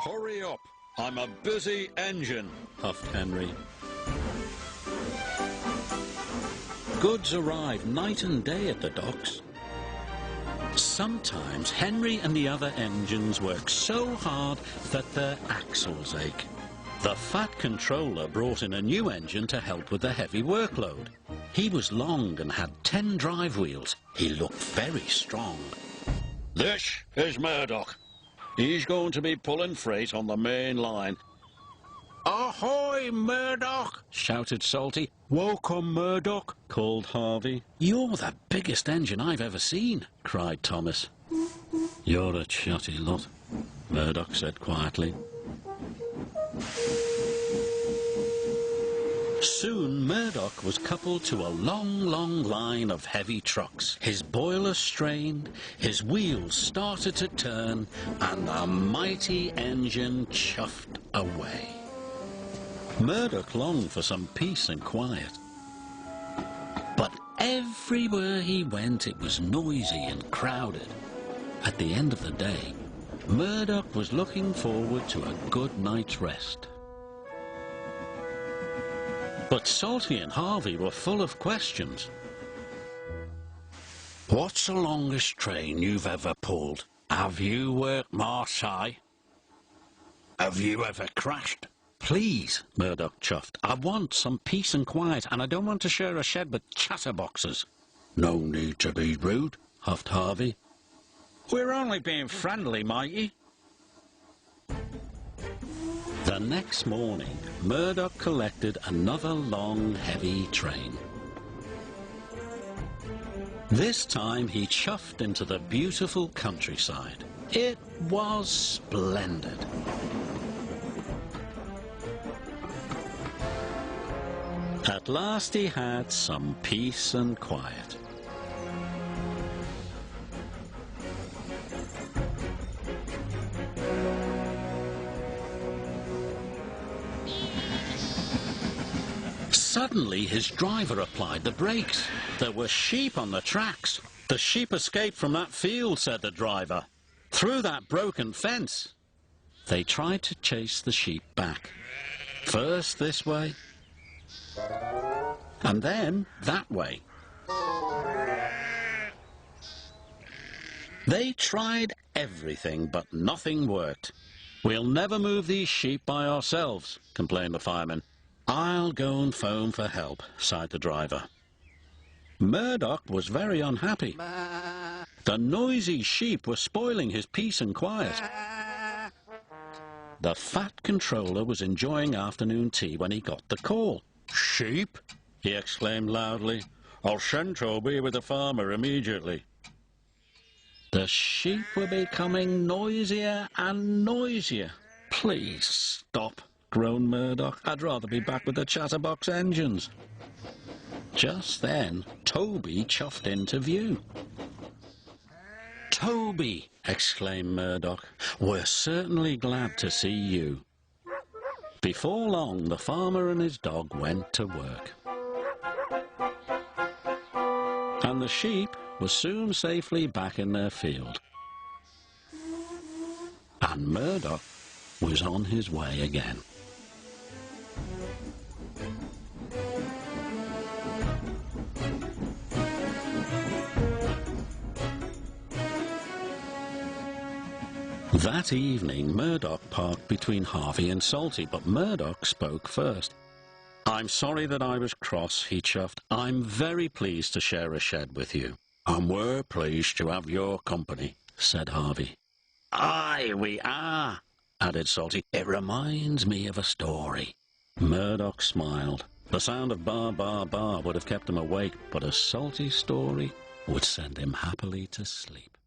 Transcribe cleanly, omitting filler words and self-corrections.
Hurry up! I'm a busy engine, huffed Henry. Goods arrive night and day at the docks. Sometimes Henry and the other engines work so hard that their axles ache. The fat controller brought in a new engine to help with the heavy workload. He was long and had 10 drive wheels. He looked very strong. This is Murdoch. He's going to be pulling freight on the main line. Ahoy, Murdoch! Shouted Salty. Welcome, Murdoch, called Harvey. You're the biggest engine I've ever seen, cried Thomas. You're a chatty lot, Murdoch said quietly. Soon Murdoch was coupled to a long, long line of heavy trucks. His boiler strained, his wheels started to turn, and the mighty engine chuffed away. Murdoch longed for some peace and quiet. But everywhere he went it was noisy and crowded. At the end of the day, Murdoch was looking forward to a good night's rest. But Salty and Harvey were full of questions. What's the longest train you've ever pulled? Have you worked Marseille? Have you ever crashed? Please, Murdoch chuffed. I want some peace and quiet, and I don't want to share a shed with chatterboxes. No need to be rude, huffed Harvey. We're only being friendly, matey. The next morning, Murdoch collected another long, heavy train. This time he chuffed into the beautiful countryside. It was splendid. At last he had some peace and quiet. Suddenly his driver applied the brakes. There were sheep on the tracks. The sheep escaped from that field, said the driver. Through that broken fence. They tried to chase the sheep back. First this way, and then that way. They tried everything, but nothing worked. We'll never move these sheep by ourselves, complained the fireman. I'll go and phone for help, sighed the driver. Murdoch was very unhappy. The noisy sheep were spoiling his peace and quiet. The fat controller was enjoying afternoon tea when he got the call. Sheep? He exclaimed loudly. I'll send Toby with the farmer immediately. The sheep were becoming noisier and noisier. Please stop, groaned Murdoch. I'd rather be back with the chatterbox engines. Just then, Toby chuffed into view. Toby, exclaimed Murdoch, we're certainly glad to see you. Before long, the farmer and his dog went to work. And the sheep were soon safely back in their field. And Murdoch was on his way again. That evening, Murdoch parked between Harvey and Salty, but Murdoch spoke first. I'm sorry that I was cross, he chuffed. I'm very pleased to share a shed with you. And we're pleased to have your company, said Harvey. Aye, we are, added Salty. It reminds me of a story. Murdoch smiled. The sound of bar, bar, bar would have kept him awake, but a Salty story would send him happily to sleep.